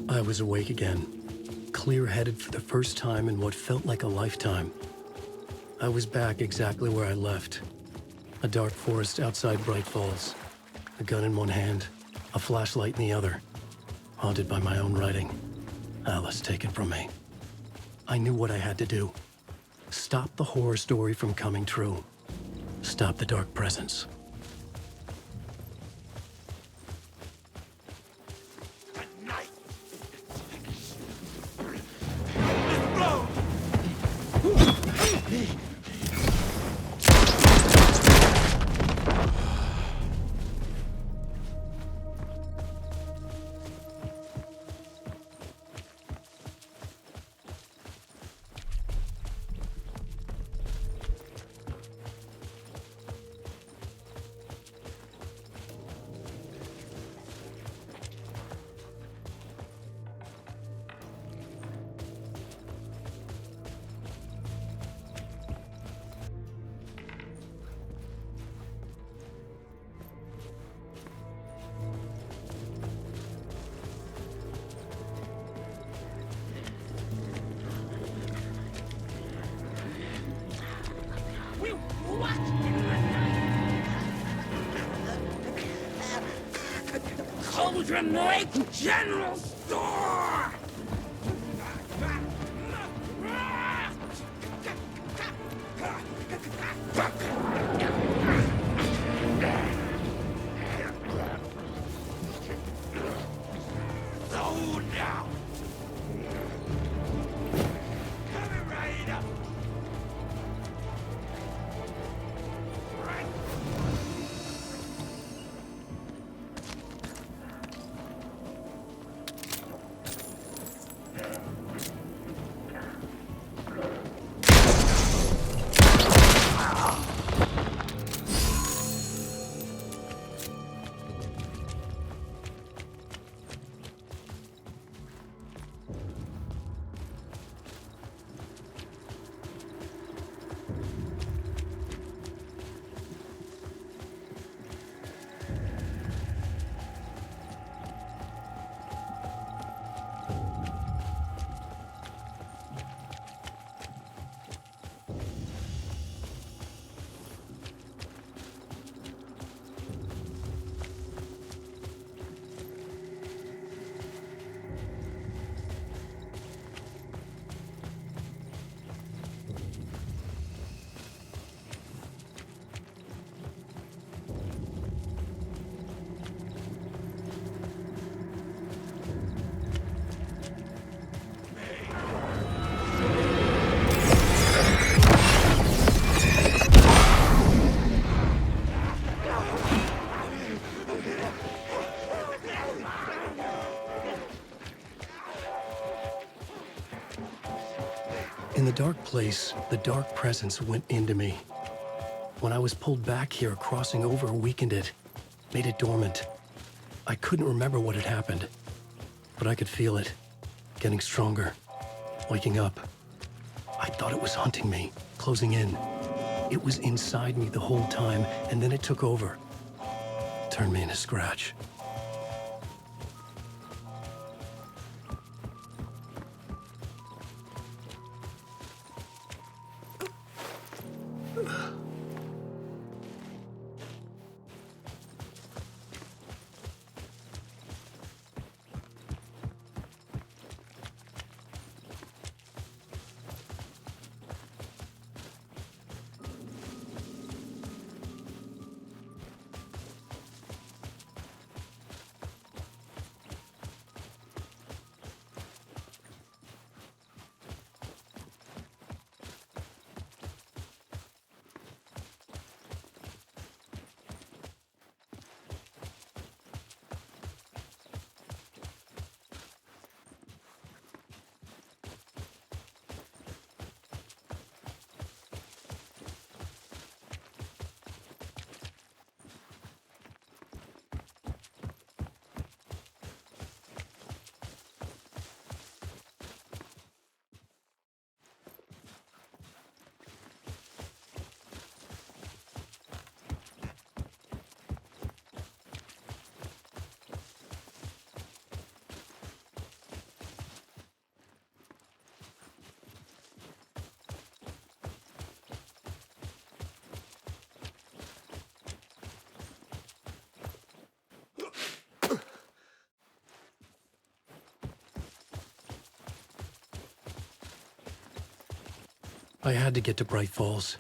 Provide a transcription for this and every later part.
I was awake again, clear-headed for the first time in what felt like a lifetime. I was back exactly where I left. A dark forest outside Bright Falls. A gun in one hand, a flashlight in the other. Haunted by my own writing. Alice taken from me. I knew what I had to do. Stop the horror story from coming true. Stop the dark presence. Cauldron Lake General Store! Slow down! Coming right up! In the dark place, the dark presence went into me. When I was pulled back here, crossing over weakened it, made it dormant. I couldn't remember what had happened, but I could feel it, getting stronger, waking up. I thought it was hunting me, closing in. It was inside me the whole time, and then it took over. Turned me into scratch. I had to get to Bright Falls.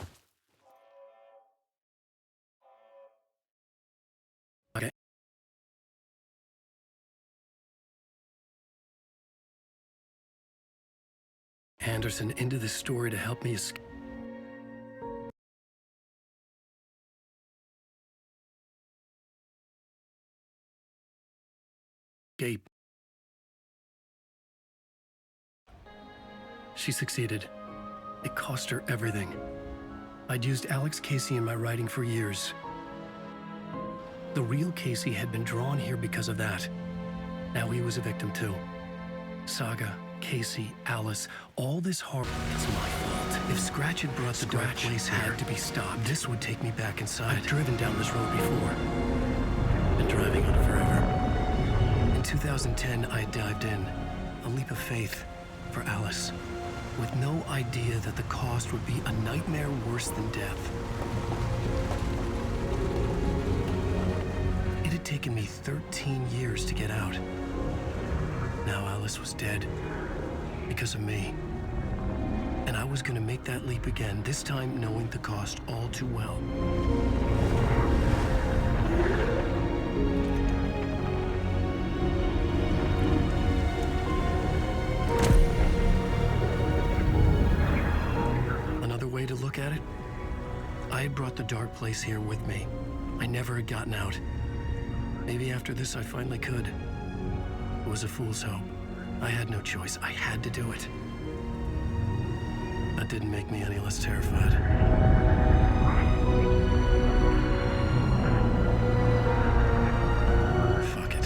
Anderson into this story to help me escape. She succeeded. It cost her everything. I'd used Alex Casey in my writing for years. The real Casey had been drawn here because of that. Now he was a victim too. Saga, Casey, Alice, all this horror, it's my fault. If Scratch had brought the dark place here, had to be stopped. This would take me back inside. I've driven down this road before. Been driving on it forever. In 2010, I dived in. A leap of faith for Alice, with no idea that the cost would be a nightmare worse than death. It had taken me 13 years to get out. Now Alice was dead because of me. And I was gonna make that leap again, this time knowing the cost all too well. Another way to look at it, I had brought the dark place here with me. I never had gotten out. Maybe after this I finally could. It was a fool's hope. I had no choice. I had to do it. That didn't make me any less terrified. Fuck it.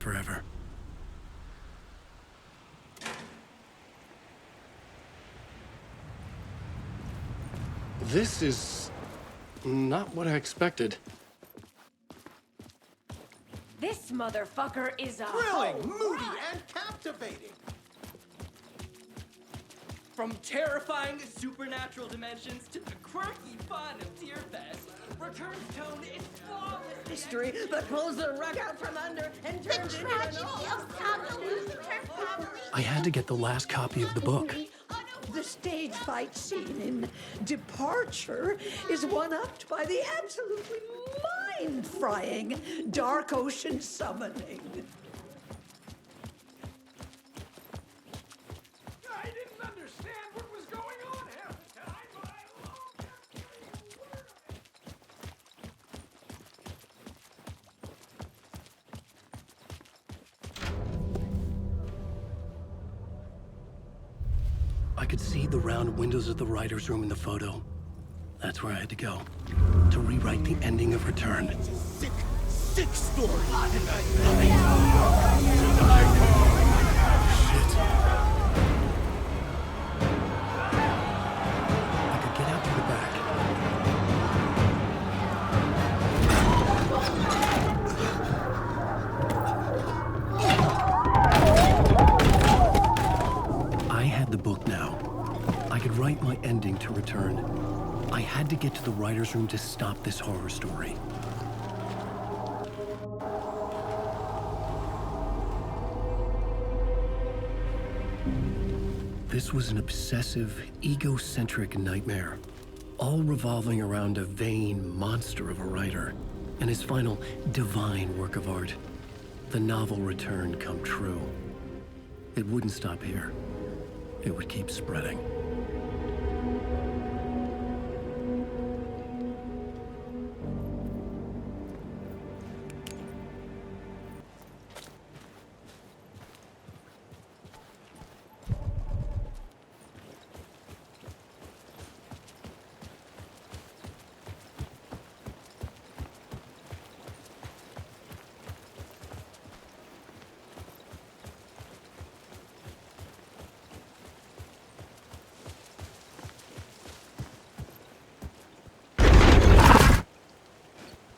Forever. This is not what I expected. This motherfucker is a Thrilling, hoe. moody, and captivating. From terrifying supernatural dimensions to the quirky fun of Tear Fest, Return's tone is flawless. History that pulls the rug out from under and The turns into an tragedy of Saga losing her family. I had to get the last copy of the book. The stage fight scene in Departure is one-upped by the absolutely mind-frying Dark Ocean summoning. I didn't understand what was going on here, and I loved every word of it. I could see the round windows of the writer's room in the photo. That's where I had to go, to rewrite the ending of Return. It's a sick, sick story. Shit. I could get out through the back. I had the book now. I could write my ending to Return. I had to get to the writer's room to stop this horror story. This was an obsessive, egocentric nightmare, all revolving around a vain monster of a writer and his final divine work of art, the novel Return come true. It wouldn't stop here. It would keep spreading.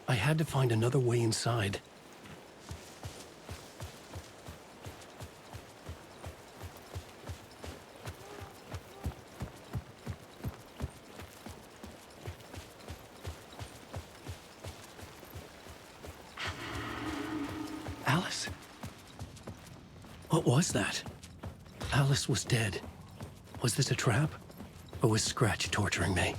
I had to find another way inside. Alice? What was that? Alice was dead. Was this a trap? Or was Scratch torturing me?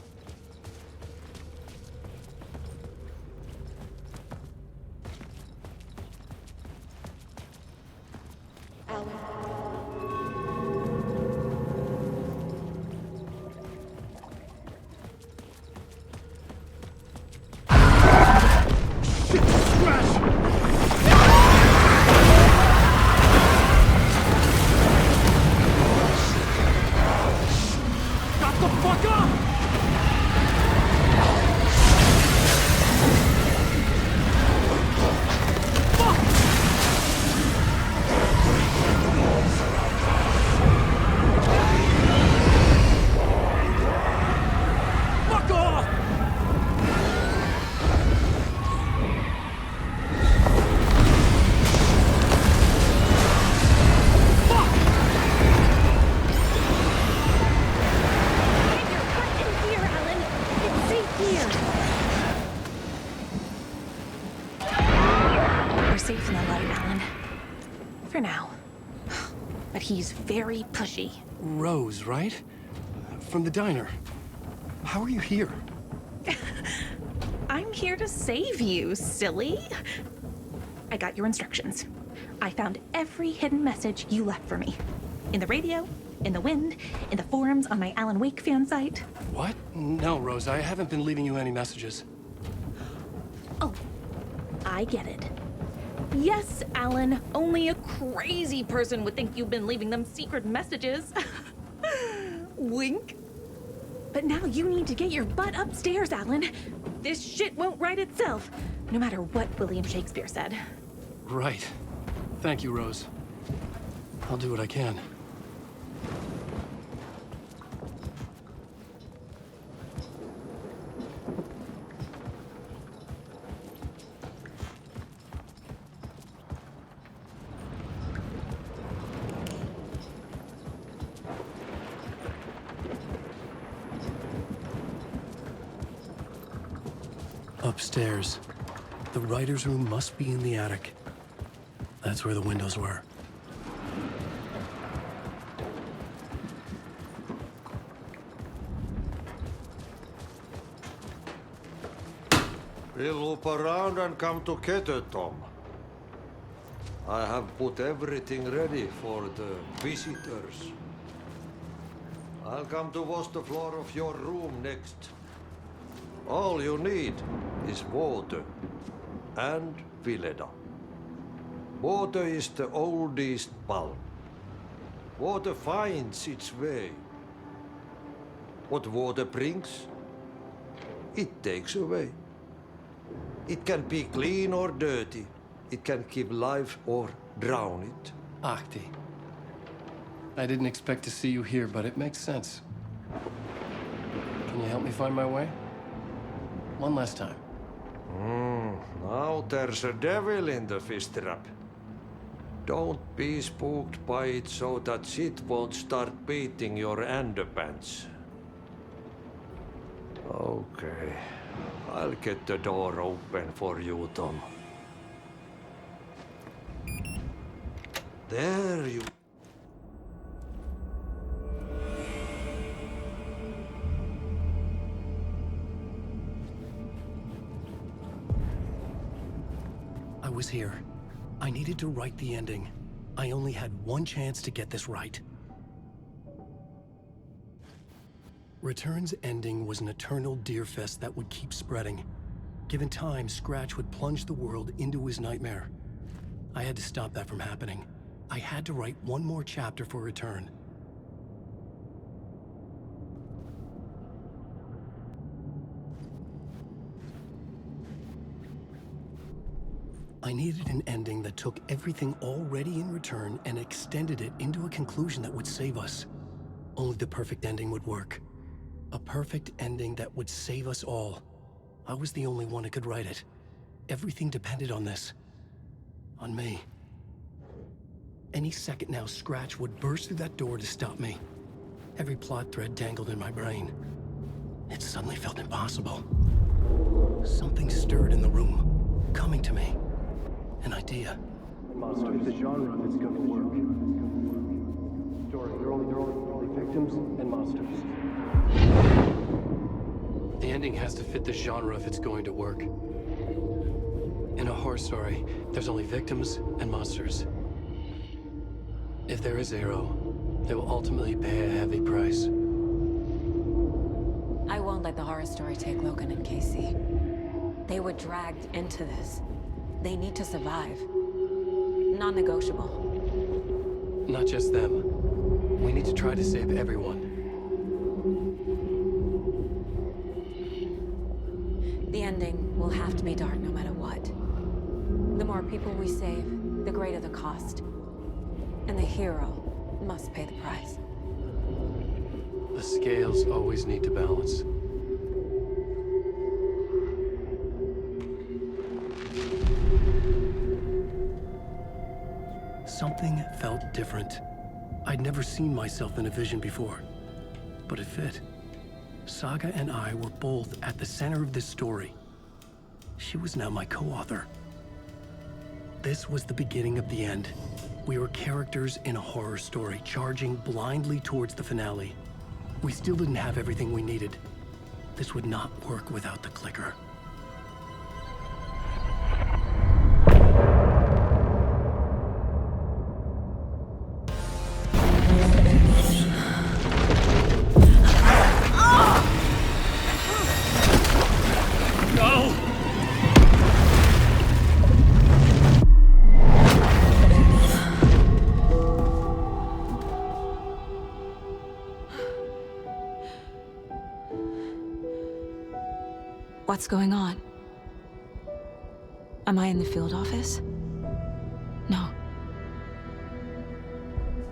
Safe in the light, Alan. For now. But he's very pushy. Rose, right? From the diner. How are you here? I'm here to save you, silly. I got your instructions. I found every hidden message you left for me. In the radio, in the wind, in the forums on my Alan Wake fan site. What? No, Rose, I haven't been leaving you any messages. Oh, I get it. Yes, Alan, only a crazy person would think you've been leaving them secret messages. Wink. But now you need to get your butt upstairs, Alan. This shit won't right itself, no matter what William Shakespeare said. Right. Thank you, Rose. I'll do what I can. Upstairs. The writer's room must be in the attic. That's where the windows were. We'll loop around and come together, Tom. I have put everything ready for the visitors. I'll come to wash the floor of your room next. All you need is water and Vileda. Water is the oldest bulb. Water finds its way. What water brings, it takes away. It can be clean or dirty. It can give life or drown it. Ahti. I didn't expect to see you here, but it makes sense. Can you help me find my way? One last time. Now there's a devil in the fish trap. Don't be spooked by it so that shit won't start beating your underpants. Okay. I'll get the door open for you, Tom. There you... I was here. I needed to write the ending. I only had one chance to get this right. Return's ending was an eternal deerfest that would keep spreading. Given time, Scratch would plunge the world into his nightmare. I had to stop that from happening. I had to write one more chapter for Return. I needed an ending that took everything already in Return and extended it into a conclusion that would save us. Only the perfect ending would work. A perfect ending that would save us all. I was the only one who could write it. Everything depended on this. On me. Any second now, Scratch would burst through that door to stop me. Every plot thread tangled in my brain. It suddenly felt impossible. Something stirred in the room, coming to me. An idea. monster, the genre of it's gonna work. Story, they're only victims and monsters. The ending has to fit the genre if it's going to work. In a horror story, there's only victims and monsters. If there is Arrow, they will ultimately pay a heavy price. I won't let the horror story take Logan and Casey. They were dragged into this. They need to survive. Non-negotiable. Not just them. We need to try to save everyone. The ending will have to be dark no matter what. The more people we save, the greater the cost. And the hero must pay the price. The scales always need to balance. Something felt different. I'd never seen myself in a vision before, but it fit. Saga and I were both at the center of this story. She was now my co-author. This was the beginning of the end. We were characters in a horror story, charging blindly towards the finale. We still didn't have everything we needed. This would not work without the clicker. What's going on? Am I in the field office? No.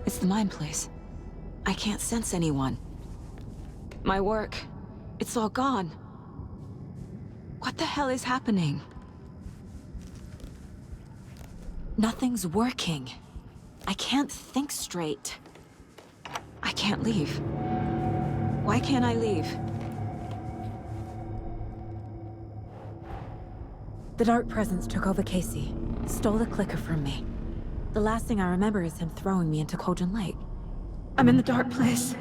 It's the mine place. I can't sense anyone. My work, it's all gone. What the hell is happening? Nothing's working. I can't think straight. I can't leave. Why can't I leave? The Dark Presence took over Casey, stole the clicker from me. The last thing I remember is him throwing me into Cauldron Lake. I'm in the dark place.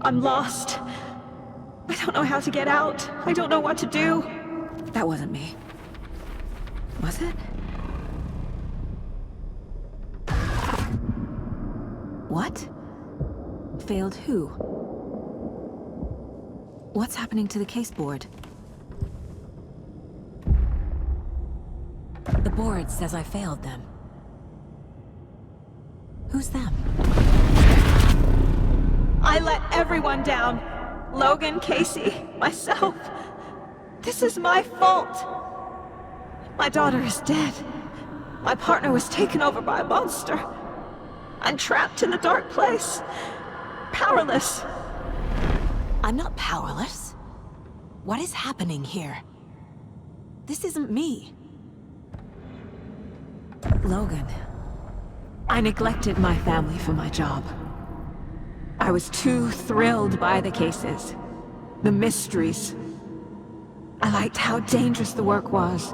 I'm lost. I don't know how to get out. I don't know what to do. That wasn't me. Was it? What? Failed who? What's happening to the case board? The board says I failed them. Who's them? I let everyone down. Logan, Casey, myself. This is my fault. My daughter is dead. My partner was taken over by a monster. I'm trapped in the dark place. Powerless. I'm not powerless. What is happening here? This isn't me. Logan. I neglected my family for my job. I was too thrilled by the cases, the mysteries. I liked how dangerous the work was.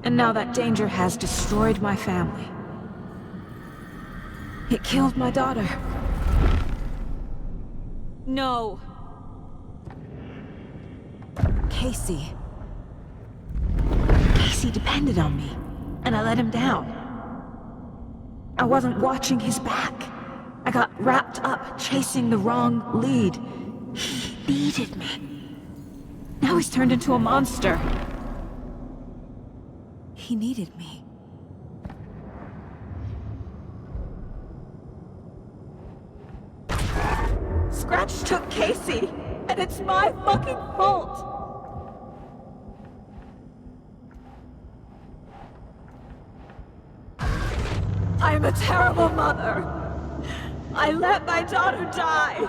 And now that danger has destroyed my family. It killed my daughter. No. Casey. Casey depended on me, and I let him down. I wasn't watching his back. I got wrapped up chasing the wrong lead. He needed me. Now he's turned into a monster. He needed me. Scratch took Casey, and it's my fucking fault. I am a terrible mother. I let my daughter die.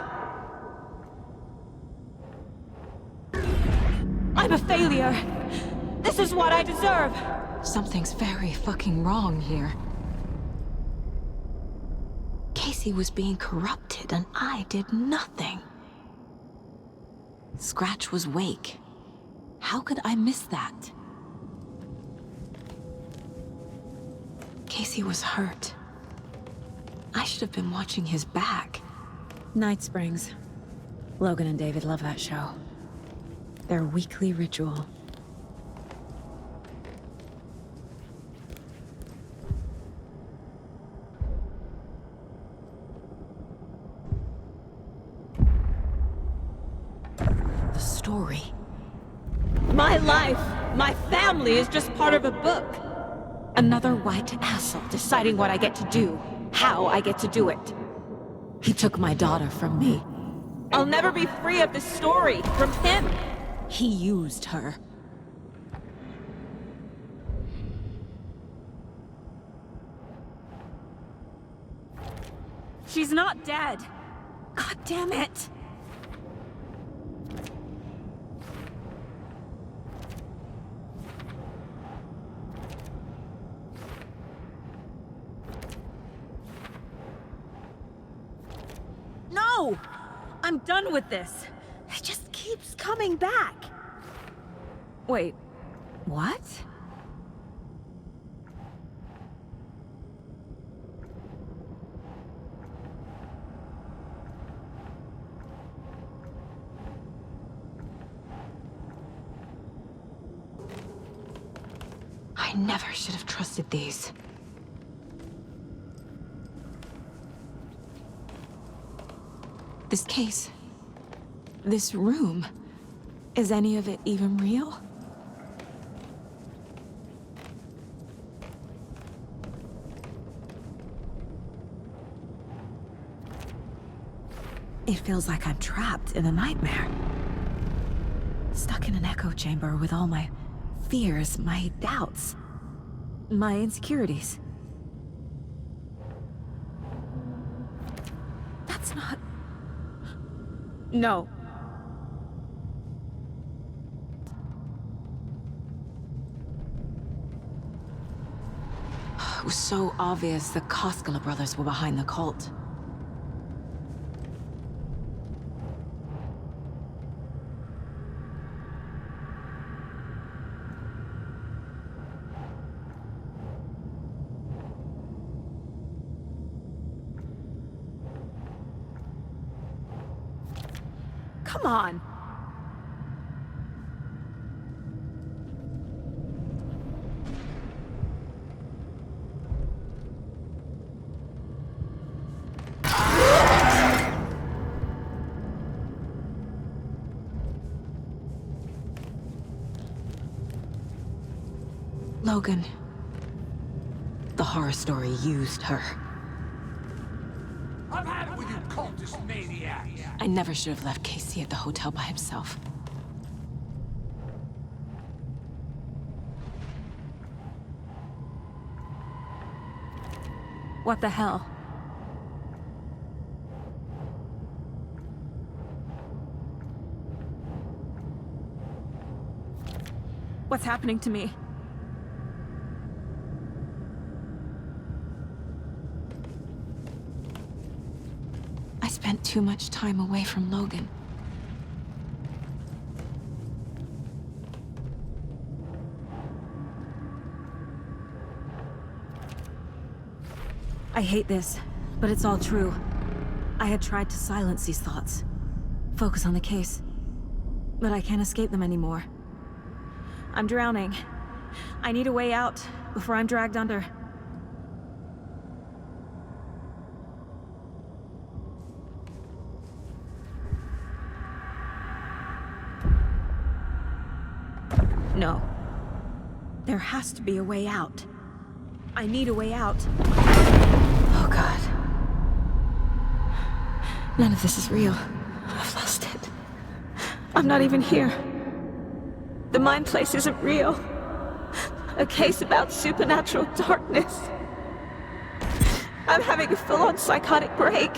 I'm a failure. This is what I deserve. Something's very fucking wrong here. Casey was being corrupted, and I did nothing. Scratch was Wake. How could I miss that? Casey was hurt. I should have been watching his back. Night Springs. Logan and David love that show. Their weekly ritual. The story. My life, my family is just part of a book. Another white asshole deciding what I get to do, how I get to do it. He took my daughter from me. I'll never be free of this story from him. He used her. She's not dead. God damn it. No! I'm done with this. It just keeps coming back. Wait, what? I never should have trusted these. This case, this room, is any of it even real? It feels like I'm trapped in a nightmare. Stuck in an echo chamber with all my fears, my doubts, my insecurities. That's not... No. It was so obvious the Koskela brothers were behind the cult. Come on! Logan. The horror story used her. I've had it with you cultist maniacs! I never should have left Casey at the hotel by himself. What the hell? What's happening to me? I spent too much time away from Logan. I hate this, but it's all true. I had tried to silence these thoughts. Focus on the case. But I can't escape them anymore. I'm drowning. I need a way out before I'm dragged under. No. There has to be a way out. I need a way out. Oh God. None of this is real. I've lost it. I'm not even here. The mind place isn't real. A case about supernatural darkness. I'm having a full-on psychotic break.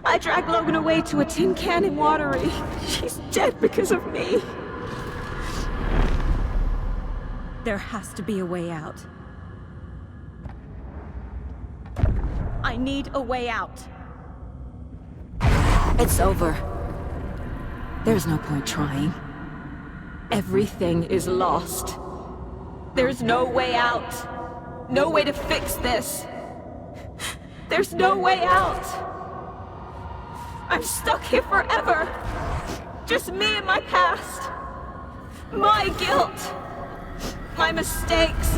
I dragged Logan away to a tin can in Watery. She's dead because of me. There has to be a way out. I need a way out. It's over. There's no point trying. Everything is lost. There's no way out. no way to fix this. There's no way out. I'm stuck here forever. Just me and my past. My guilt. My mistakes.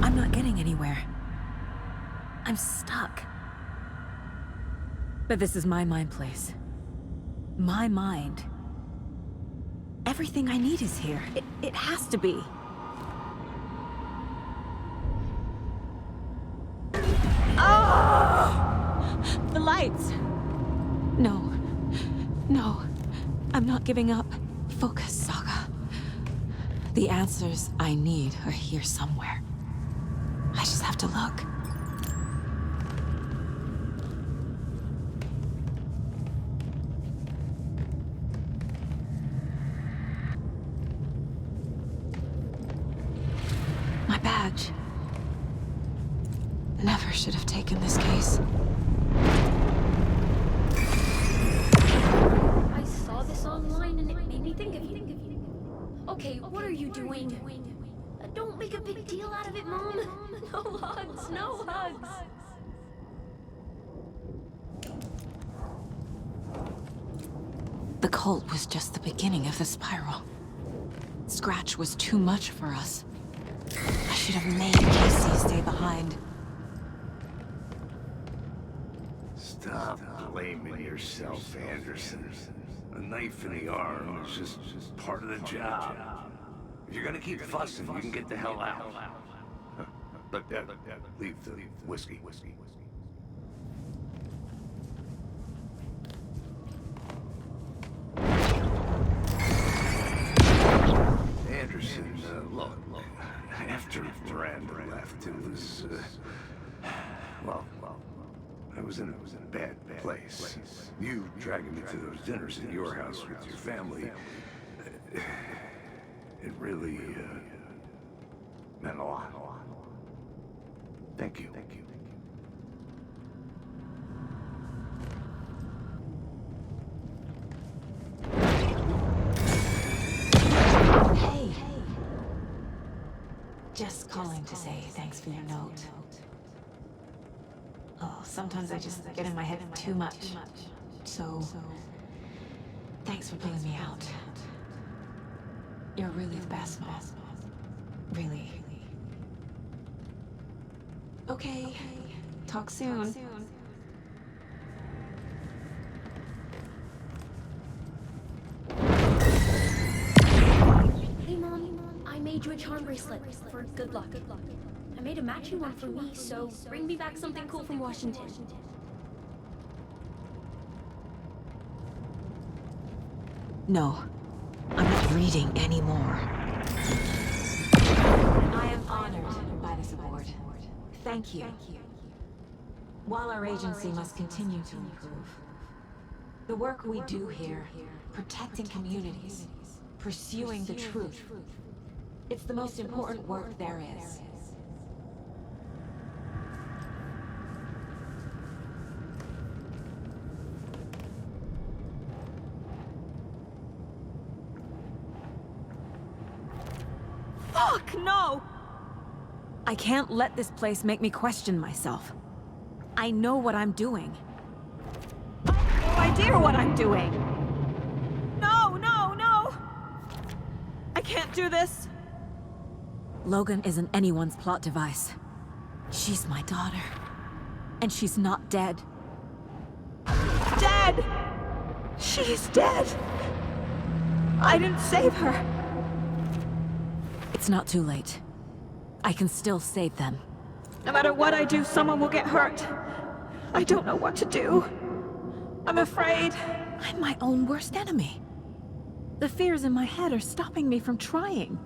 I'm not getting anywhere. I'm stuck. But this is my mind place. My mind. Everything I need is here. It has to be. Oh! The lights! No. No. I'm not giving up. Focus, Saga. The answers I need are here somewhere. I just have to look. My badge. Never should have taken this case. I saw this online and it made me think of you. Okay, what are you doing? Don't make a big deal out of it, Mom. No hugs, no hugs. The cult was just the beginning of the spiral. Scratch was too much for us. I should have made Casey stay behind. Stop blaming yourself, Anderson. A knife in the arm is just part of the job. If you're gonna keep fussing, you can get the hell out. But leave the whiskey. Anderson, look, after Miranda left, it was, well, I was in a bad place. You dragging me to those dinners at your house with your family, it really, meant a lot. Thank you. Hey. Just calling to say thanks for your note. Oh, sometimes I just get in my head too much. So, thanks for pulling me out. You're really the best, Mom. Really. Okay. Talk soon. Hey, Mom, I made you a charm bracelet for good luck. I made a matching one for me, so bring me back something cool from Washington. No. I'm not reading anymore. I am honored by this award. Thank you. While our agency must continue to improve, the work we do here, protecting communities, pursuing the truth, it's the most important work there is. Fuck, no! I can't let this place make me question myself. I know what I'm doing. I have no idea what I'm doing! No, no, no! I can't do this! Logan isn't anyone's plot device. She's my daughter. And she's not dead. Dead! She's dead! I didn't save her! It's not too late. I can still save them. No matter what I do, someone will get hurt. I don't know what to do. I'm afraid. I'm my own worst enemy. The fears in my head are stopping me from trying.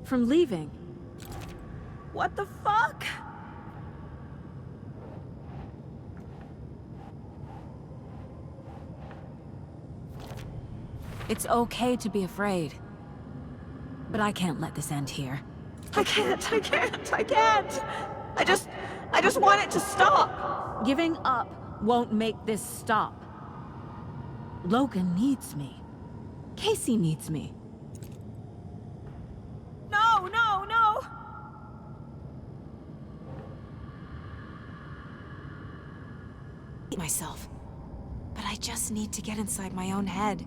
From leaving. What the fuck? It's okay to be afraid. But I can't let this end here. I can't! I just want it to stop! Giving up won't make this stop. Logan needs me. Casey needs me. No, no, no! Myself. But I just need to get inside my own head.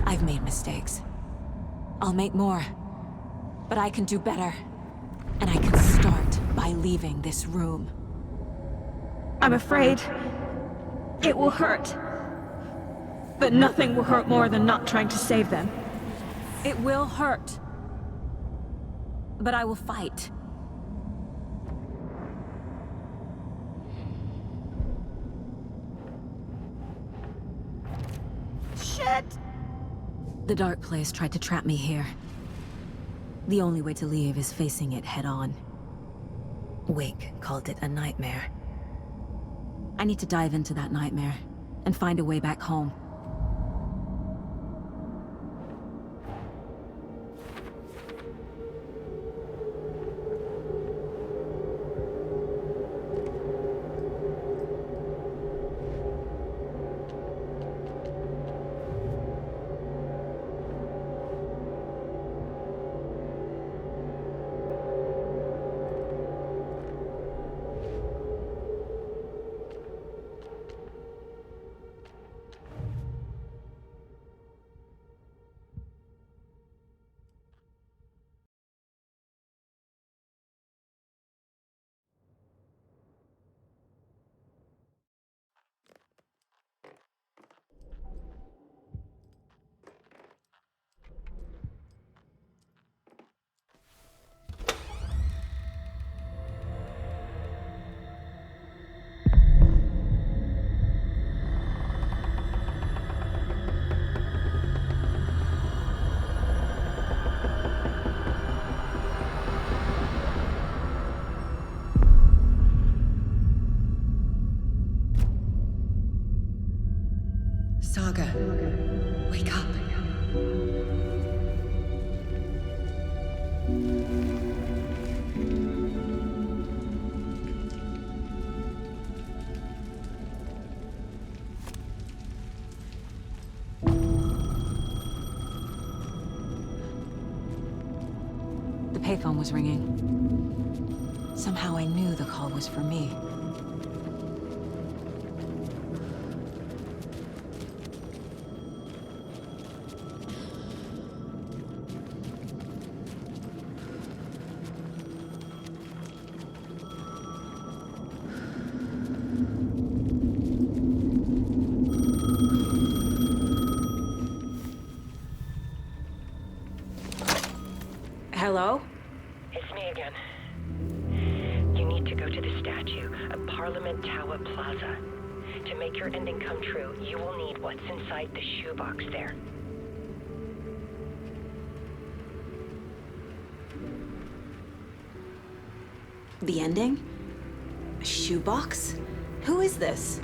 I've made mistakes. I'll make more. But I can do better. And I can start by leaving this room. I'm afraid it will hurt. But nothing will hurt more than not trying to save them. It will hurt. But I will fight. Shit! The dark place tried to trap me here. The only way to leave is facing it head-on. Wake called it a nightmare. I need to dive into that nightmare and find a way back home. Saga, wake up. The payphone was ringing. Somehow I knew the call was for me. Hello? It's me again. You need to go to the statue of Parliament Tower Plaza. To make your ending come true, you will need what's inside the shoebox there. The ending? A shoebox? Who is this?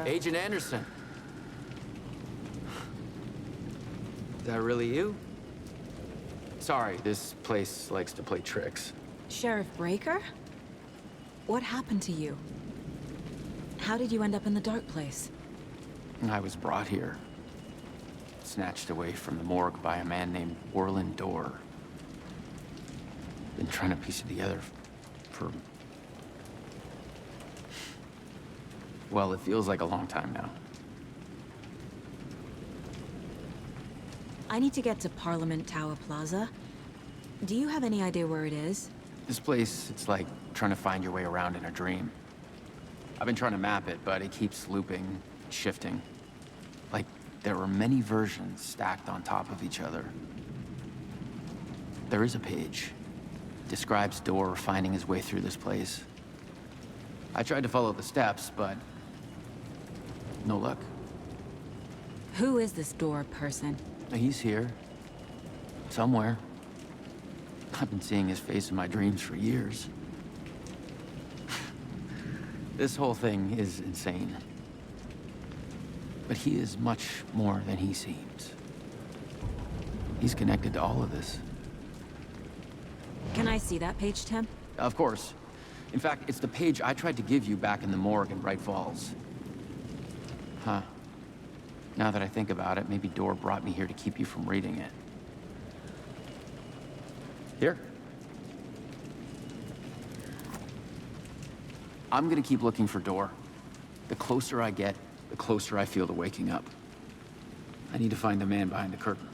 Agent Anderson. Is that really you? Sorry, this place likes to play tricks. Sheriff Breaker? What happened to you? How did you end up in the dark place? I was brought here. Snatched away from the morgue by a man named Orland Dorr. Been trying to piece it together for... well, it feels like a long time now. I need to get to Parliament Tower Plaza. Do you have any idea where it is? This place, it's like trying to find your way around in a dream. I've been trying to map it, but it keeps looping, shifting. Like there are many versions stacked on top of each other. There is a page. Describes Door finding his way through this place. I tried to follow the steps, but no luck. Who is this Door person? He's here. Somewhere. I've been seeing his face in my dreams for years. This whole thing is insane. But he is much more than he seems. He's connected to all of this. Can I see that page, Tim? Of course. In fact, it's the page I tried to give you back in the morgue in Bright Falls. Huh. Now that I think about it, maybe Door brought me here to keep you from reading it. Here. I'm gonna keep looking for Door. The closer I get, the closer I feel to waking up. I need to find the man behind the curtain.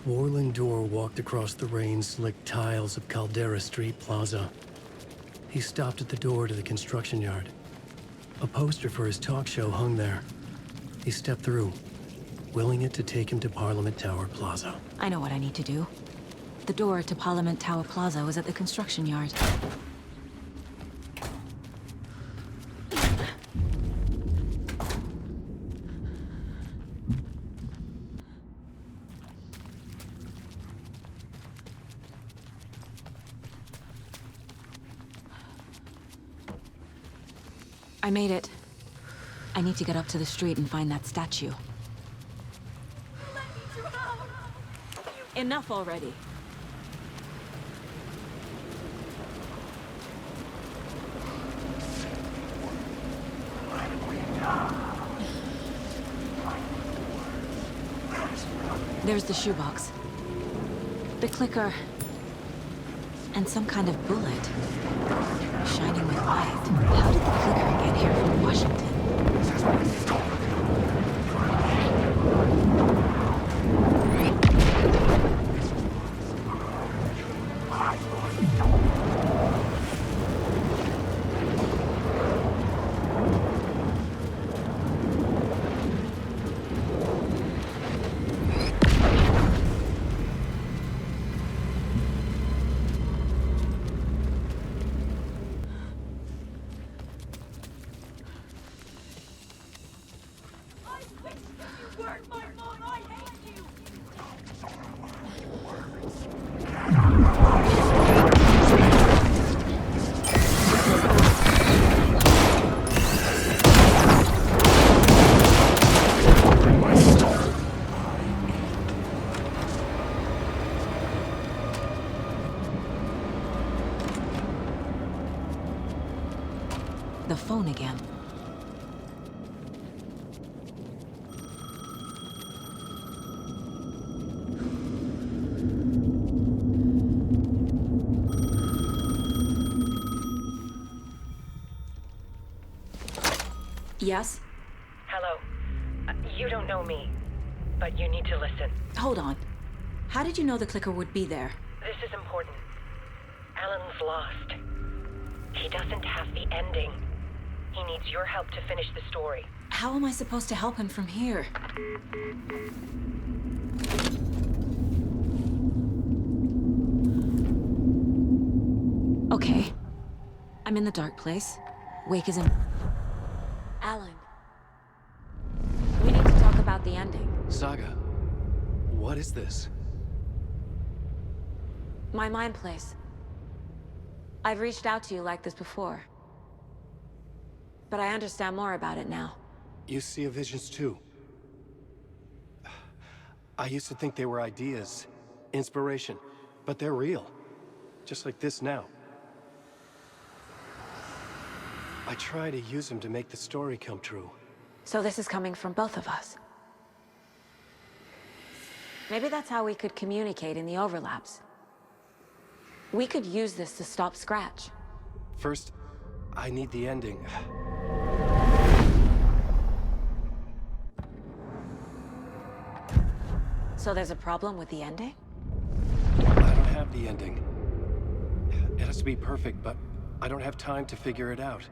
Warling Door walked across the rain-slicked tiles of Caldera Street Plaza. He stopped at the door to the construction yard. A poster for his talk show hung there. He stepped through, willing it to take him to Parliament Tower Plaza. I know what I need to do. The door to Parliament Tower Plaza was at the construction yard. I made it. I need to get up to the street and find that statue. Enough already. There's the shoebox. The clicker. And some kind of bullet. Shining with light. How did the clicker get here from Washington? The phone again. Yes? Hello. You don't know me, but you need to listen. Hold on. How did you know the clicker would be there? This is important. Alan's lost. He doesn't have the ending. He needs your help to finish the story. How am I supposed to help him from here? Okay. I'm in the dark place. Wake is in... Alan. We need to talk about the ending. Saga, what is this? My mind place. I've reached out to you like this before. But I understand more about it now. You see visions too. I used to think they were ideas, inspiration, but they're real. Just like this now. I try to use them to make the story come true. So this is coming from both of us. Maybe that's how we could communicate in the overlaps. We could use this to stop Scratch. First, I need the ending. So there's a problem with the ending? I don't have the ending. It has to be perfect, but I don't have time to figure it out.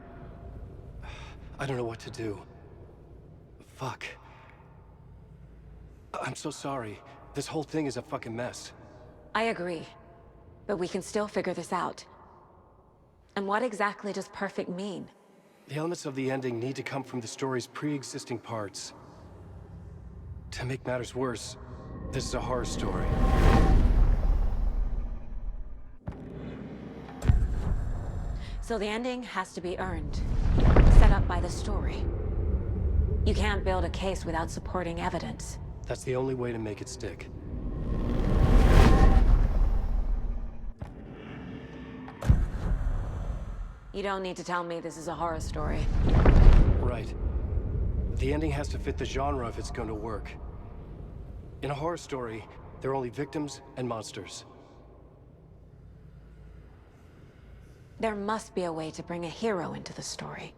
I don't know what to do. Fuck. I'm so sorry. This whole thing is a fucking mess. I agree. But we can still figure this out. And what exactly does perfect mean? The elements of the ending need to come from the story's pre-existing parts. To make matters worse, this is a horror story. So the ending has to be earned, set up by the story. You can't build a case without supporting evidence. That's the only way to make it stick. You don't need to tell me this is a horror story. Right. The ending has to fit the genre if it's going to work. In a horror story, there are only victims and monsters. There must be a way to bring a hero into the story.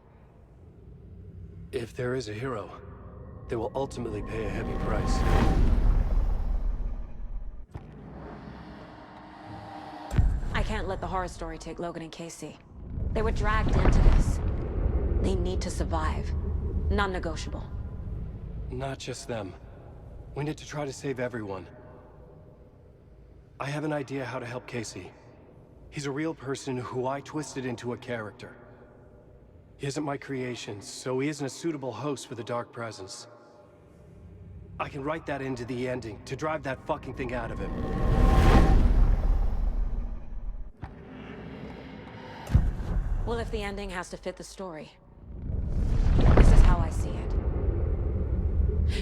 If there is a hero, they will ultimately pay a heavy price. I can't let the horror story take Logan and Casey. They were dragged into this. They need to survive. Non-negotiable. Not just them. We need to try to save everyone. I have an idea how to help Casey. He's a real person who I twisted into a character. He isn't my creation, so he isn't a suitable host for the Dark Presence. I can write that into the ending to drive that fucking thing out of him. Well, if the ending has to fit the story, this is how I see it.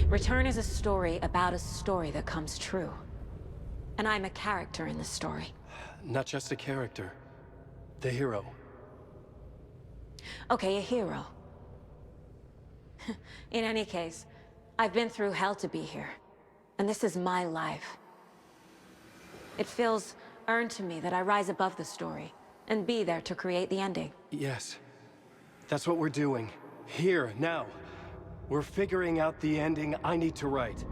Return is a story about a story that comes true. And I'm a character in this story. Not just a character. The hero. Okay, a hero. In any case, I've been through hell to be here. And this is my life. It feels earned to me that I rise above the story and be there to create the ending. Yes. That's what we're doing. Here, now. We're figuring out the ending I need to write.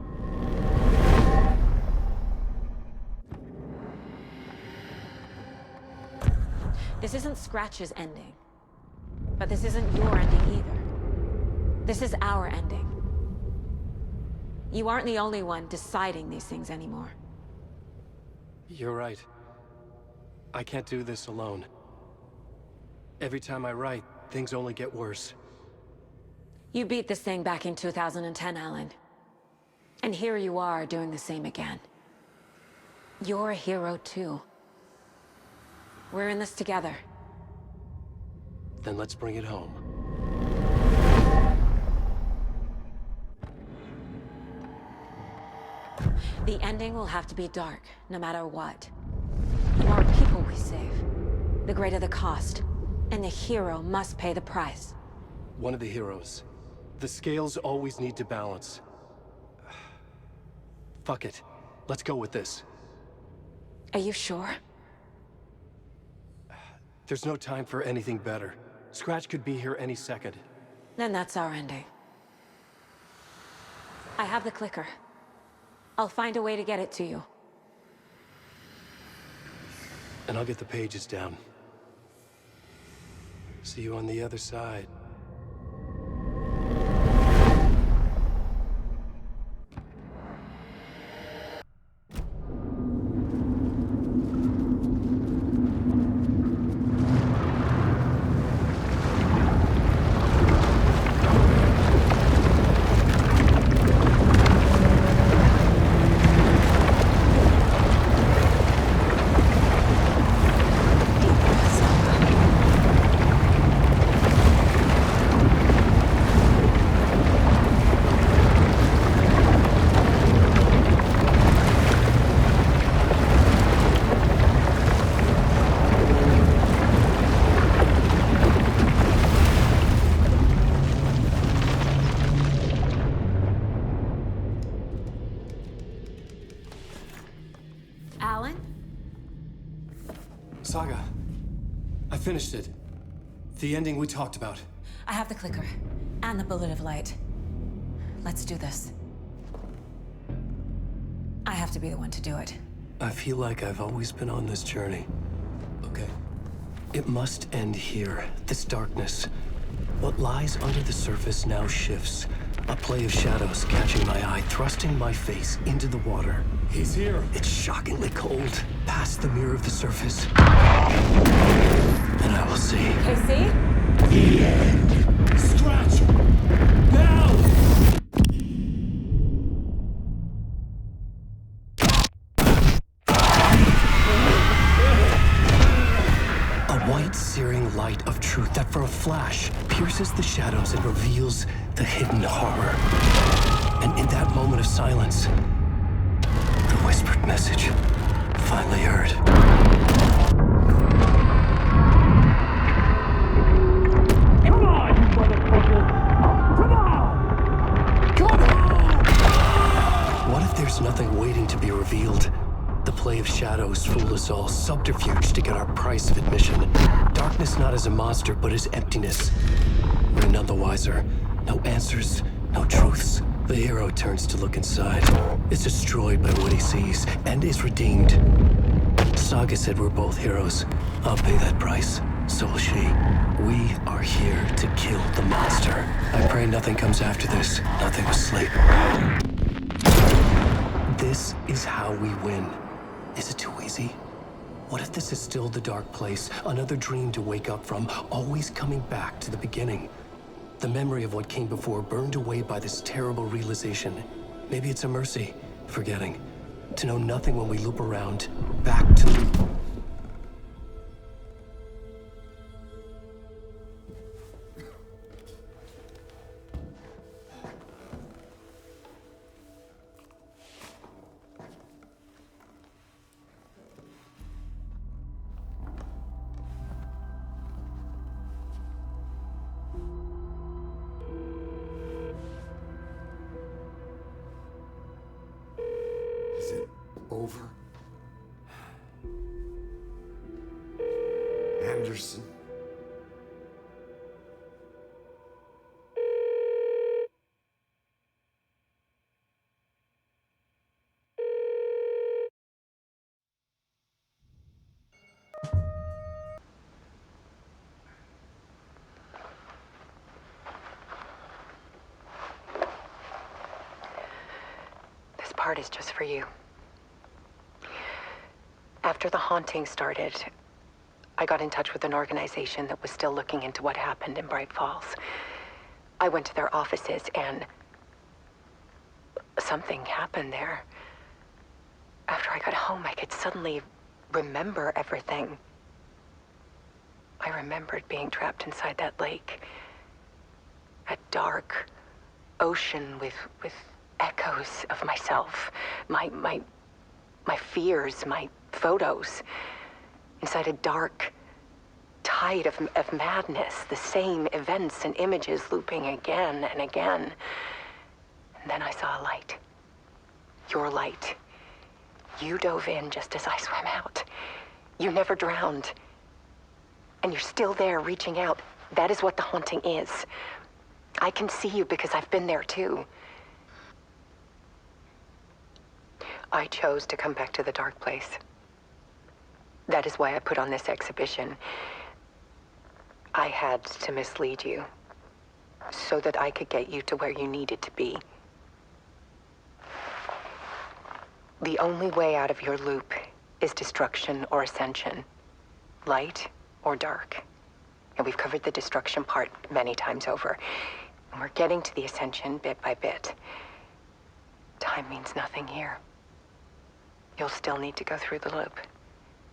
This isn't Scratch's ending. But this isn't your ending either. This is our ending. You aren't the only one deciding these things anymore. You're right. I can't do this alone. Every time I write, things only get worse. You beat this thing back in 2010, Alan. And here you are doing the same again. You're a hero too. We're in this together. Then let's bring it home. The ending will have to be dark, no matter what. The more people we save, the greater the cost. And the hero must pay the price. One of the heroes. The scales always need to balance. Fuck it. Let's go with this. Are you sure? There's no time for anything better. Scratch could be here any second. Then that's our ending. I have the clicker. I'll find a way to get it to you. And I'll get the pages down. See you on the other side. Saga, I finished it. The ending we talked about. I have the clicker and the bullet of light. Let's do this. I have to be the one to do it. I feel like I've always been on this journey. Okay. It must end here, this darkness. What lies under the surface now shifts. A play of shadows catching my eye, thrusting my face into the water. He's here. It's shockingly cold, past the mirror of the surface. And I will see. Casey? The end. Scratch! Now! A white, searing light of truth that for a flash pierces the shadows and reveals the hidden horror. And in that moment of silence, the whispered message finally heard. Come on, you motherfucker! Come on! Come on! What if there's nothing waiting to be revealed? The play of shadows fool us all, subterfuge to get our price of admission. Darkness not as a monster, but as emptiness. We're none the wiser. No answers, no truths. The hero turns to look inside. Is destroyed by what he sees, and is redeemed. Saga said we're both heroes. I'll pay that price. So will she. We are here to kill the monster. I pray nothing comes after this. Nothing but sleep. This is how we win. Is it too easy? What if this is still the dark place? Another dream to wake up from, always coming back to the beginning. The memory of what came before burned away by this terrible realization. Maybe it's a mercy, forgetting. To know nothing when we loop around, back to... Is it over? Anderson? This part is just for you. After the haunting started, I got in touch with an organization that was still looking into what happened in Bright Falls. I went to their offices and something happened there. After I got home, I could suddenly remember everything. I remembered being trapped inside that lake. A dark ocean with echoes of myself, my fears, my photos, inside a dark tide of madness, the same events and images looping again and again. And then I saw a light. Your light. You dove in just as I swam out. You never drowned. And you're still there reaching out. That is what the haunting is. I can see you because I've been there too. I chose to come back to the dark place. That is why I put on this exhibition. I had to mislead you, so that I could get you to where you needed to be. The only way out of your loop is destruction or ascension, light or dark. And we've covered the destruction part many times over. And we're getting to the ascension bit by bit. Time means nothing here. You'll still need to go through the loop.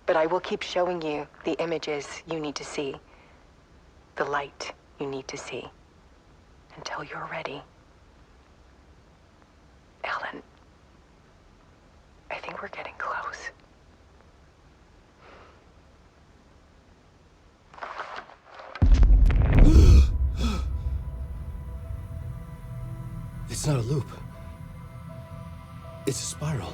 But I will keep showing you the images you need to see, the light you need to see, until you're ready. Ellen, I think we're getting close. It's not a loop. It's a spiral.